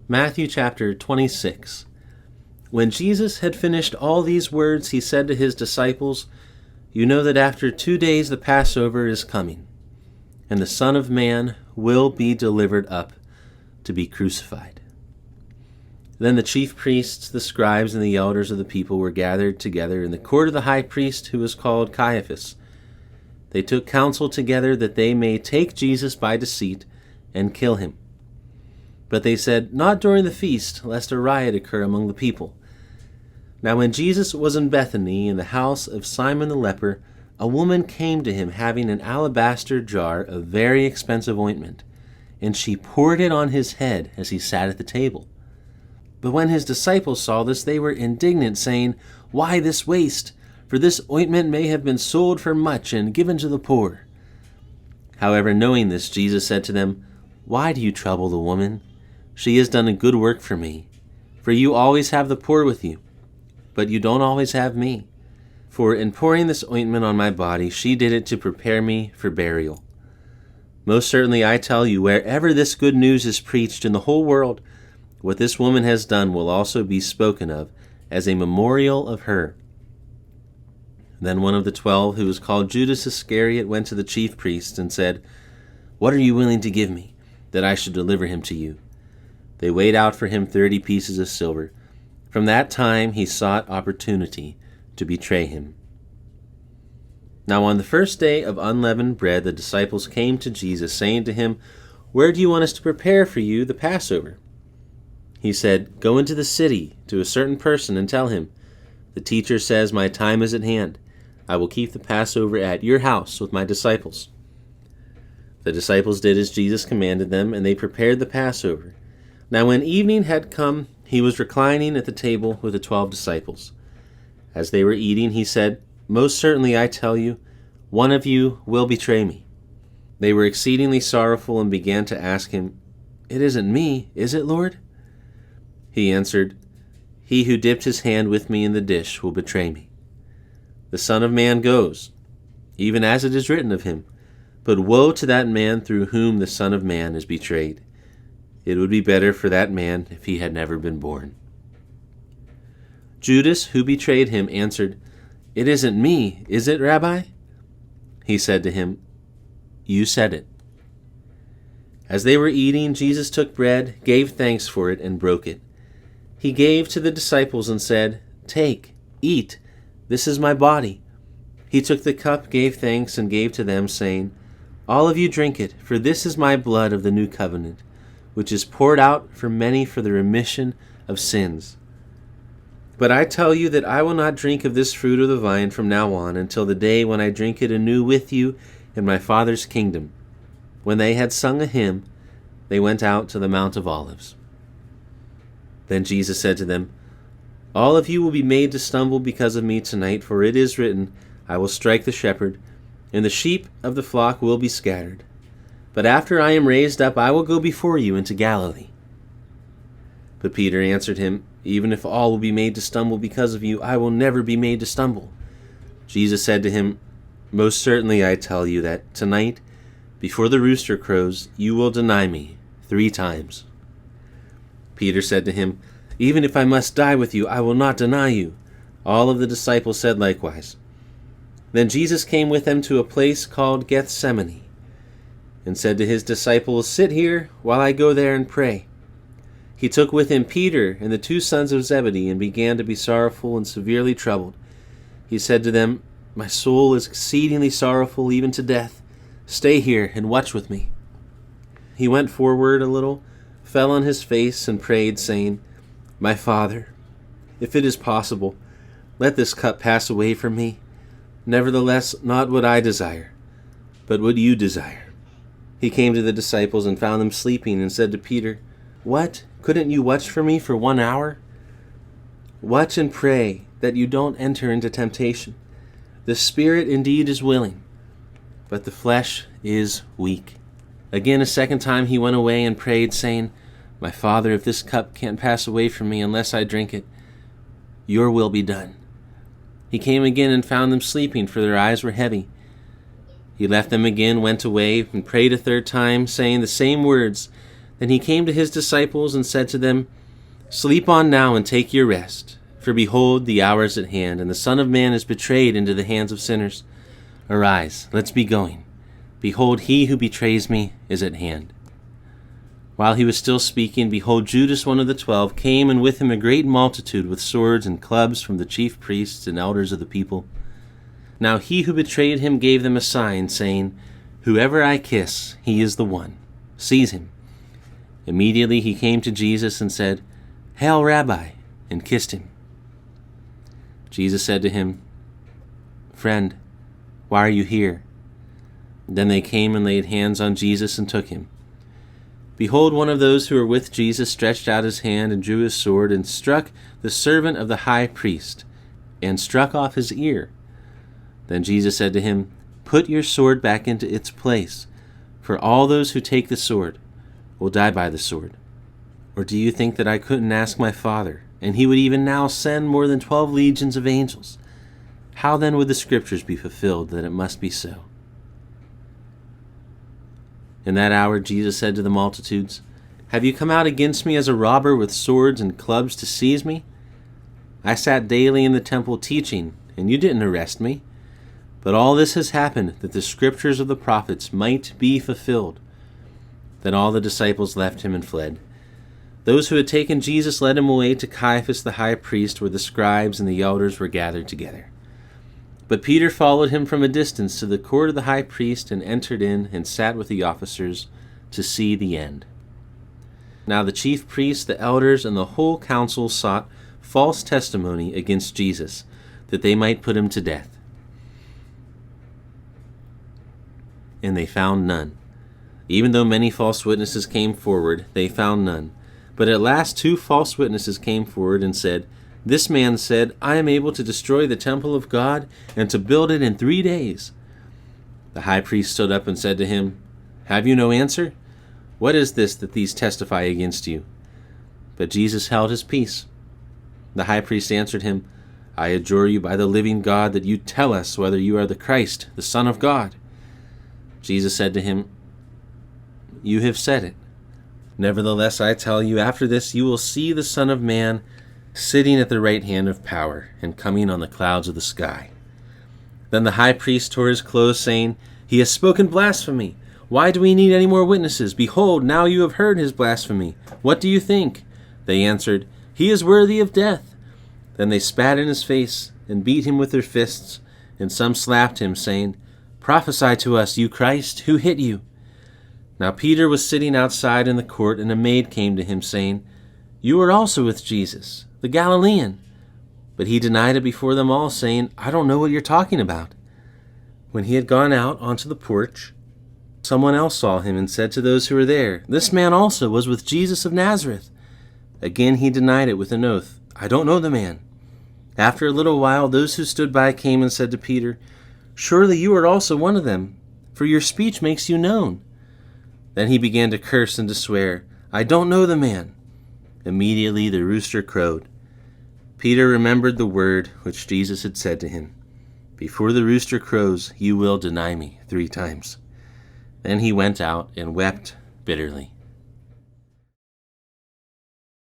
Matthew chapter 26. When Jesus had finished all these words, he said to his disciples, "You know that after 2 days the Passover is coming, and the Son of Man will be delivered up to be crucified." Then the chief priests, the scribes, and the elders of the people were gathered together in the court of the high priest, who was called Caiaphas. They took counsel together that they may take Jesus by deceit and kill him. But they said, "Not during the feast, lest a riot occur among the people." Now when Jesus was in Bethany, in the house of Simon the leper, a woman came to him having an alabaster jar of very expensive ointment, and she poured it on his head as he sat at the table. But when his disciples saw this, they were indignant, saying, "Why this waste? For this ointment may have been sold for much and given to the poor." However, knowing this, Jesus said to them, "Why do you trouble the woman? She has done a good work for me. For you always have the poor with you, but you don't always have me. For in pouring this ointment on my body, she did it to prepare me for burial. Most certainly I tell you, wherever this good news is preached in the whole world, what this woman has done will also be spoken of as a memorial of her." Then one of the 12, who was called Judas Iscariot, went to the chief priests and said, "What are you willing to give me, that I should deliver him to you?" They weighed out for him 30 pieces of silver. From that time he sought opportunity to betray him. Now on the first day of unleavened bread, the disciples came to Jesus, saying to him, "Where do you want us to prepare for you the Passover?" He said, "Go into the city to a certain person and tell him, 'The teacher says, my time is at hand. I will keep the Passover at your house with my disciples.'" The disciples did as Jesus commanded them, and they prepared the Passover. Now when evening had come, he was reclining at the table with the 12 disciples. As they were eating, he said, "Most certainly I tell you, one of you will betray me." They were exceedingly sorrowful and began to ask him, "It isn't me, is it, Lord?" He answered, "He who dipped his hand with me in the dish will betray me. The Son of Man goes, even as it is written of him, but woe to that man through whom the Son of Man is betrayed. It would be better for that man if he had never been born." Judas, who betrayed him, answered, "It isn't me, is it, Rabbi?" He said to him, "You said it." As they were eating, Jesus took bread, gave thanks for it, and broke it. He gave to the disciples and said, "Take, eat, this is my body." He took the cup, gave thanks, and gave to them, saying, "All of you drink it, for this is my blood of the new covenant, which is poured out for many for the remission of sins. But I tell you that I will not drink of this fruit of the vine from now on until the day when I drink it anew with you in my Father's kingdom." When they had sung a hymn, they went out to the Mount of Olives. Then Jesus said to them, "All of you will be made to stumble because of me tonight, for it is written, 'I will strike the shepherd, and the sheep of the flock will be scattered.' But after I am raised up, I will go before you into Galilee." But Peter answered him, "Even if all will be made to stumble because of you, I will never be made to stumble." Jesus said to him, "Most certainly I tell you that tonight, before the rooster crows, you will deny me 3 times. Peter said to him, "Even if I must die with you, I will not deny you." All of the disciples said likewise. Then Jesus came with them to a place called Gethsemane, and said to his disciples, "Sit here while I go there and pray." He took with him Peter and the 2 sons of Zebedee, and began to be sorrowful and severely troubled. He said to them, "My soul is exceedingly sorrowful, even to death. Stay here and watch with me." He went forward a little, fell on his face, and prayed, saying, "My Father, if it is possible, let this cup pass away from me. Nevertheless, not what I desire, but what you desire." He came to the disciples and found them sleeping, and said to Peter, "What? Couldn't you watch for me for 1 hour? Watch and pray that you don't enter into temptation. The spirit indeed is willing, but the flesh is weak." Again, a second time he went away and prayed, saying, "My Father, if this cup can't pass away from me unless I drink it, your will be done." He came again and found them sleeping, for their eyes were heavy. He left them again, went away, and prayed a third time, saying the same words. Then he came to his disciples and said to them, "Sleep on now and take your rest. For behold, the hour is at hand, and the Son of Man is betrayed into the hands of sinners. Arise, let's be going. Behold, he who betrays me is at hand." While he was still speaking, behold, Judas, one of the 12, came, and with him a great multitude with swords and clubs from the chief priests and elders of the people. Now he who betrayed him gave them a sign, saying, "Whoever I kiss, he is the one. Seize him." Immediately he came to Jesus and said, "Hail, Rabbi," and kissed him. Jesus said to him, "Friend, why are you here?" Then they came and laid hands on Jesus and took him. Behold, one of those who were with Jesus stretched out his hand and drew his sword and struck the servant of the high priest, and struck off his ear. Then Jesus said to him, "Put your sword back into its place, for all those who take the sword will die by the sword. Or do you think that I couldn't ask my Father, and he would even now send more than 12 legions of angels? How then would the Scriptures be fulfilled that it must be so?" In that hour Jesus said to the multitudes, "Have you come out against me as a robber with swords and clubs to seize me? I sat daily in the temple teaching, and you didn't arrest me. But all this has happened that the Scriptures of the prophets might be fulfilled." Then all the disciples left him and fled. Those who had taken Jesus led him away to Caiaphas the high priest, where the scribes and the elders were gathered together. But Peter followed him from a distance to the court of the high priest and entered in and sat with the officers to see the end. Now the chief priests, the elders, and the whole council sought false testimony against Jesus, that they might put him to death. And they found none. Even though many false witnesses came forward, they found none. But at last 2 false witnesses came forward and said, "This man said, I am able to destroy the temple of God and to build it in 3 days." The high priest stood up and said to him, "Have you no answer? What is this that these testify against you?" But Jesus held his peace. The high priest answered him, "I adjure you by the living God that you tell us whether you are the Christ, the Son of God." Jesus said to him, "You have said it. Nevertheless, I tell you, after this you will see the Son of Man sitting at the right hand of power and coming on the clouds of the sky." Then the high priest tore his clothes, saying, "He has spoken blasphemy. Why do we need any more witnesses? Behold, now you have heard his blasphemy. What do you think?" They answered, "He is worthy of death." Then they spat in his face and beat him with their fists, and some slapped him, saying, "Prophesy to us, you Christ, who hit you?" Now Peter was sitting outside in the court, and a maid came to him, saying, "You are also with Jesus, the Galilean." But he denied it before them all, saying, "I don't know what you're talking about." When he had gone out onto the porch, someone else saw him and said to those who were there, "This man also was with Jesus of Nazareth." Again he denied it with an oath, "I don't know the man." After a little while, those who stood by came and said to Peter, "Surely you are also one of them, for your speech makes you known." Then he began to curse and to swear, "I don't know the man." Immediately the rooster crowed. Peter remembered the word which Jesus had said to him, "Before the rooster crows, you will deny me 3 times." Then he went out and wept bitterly.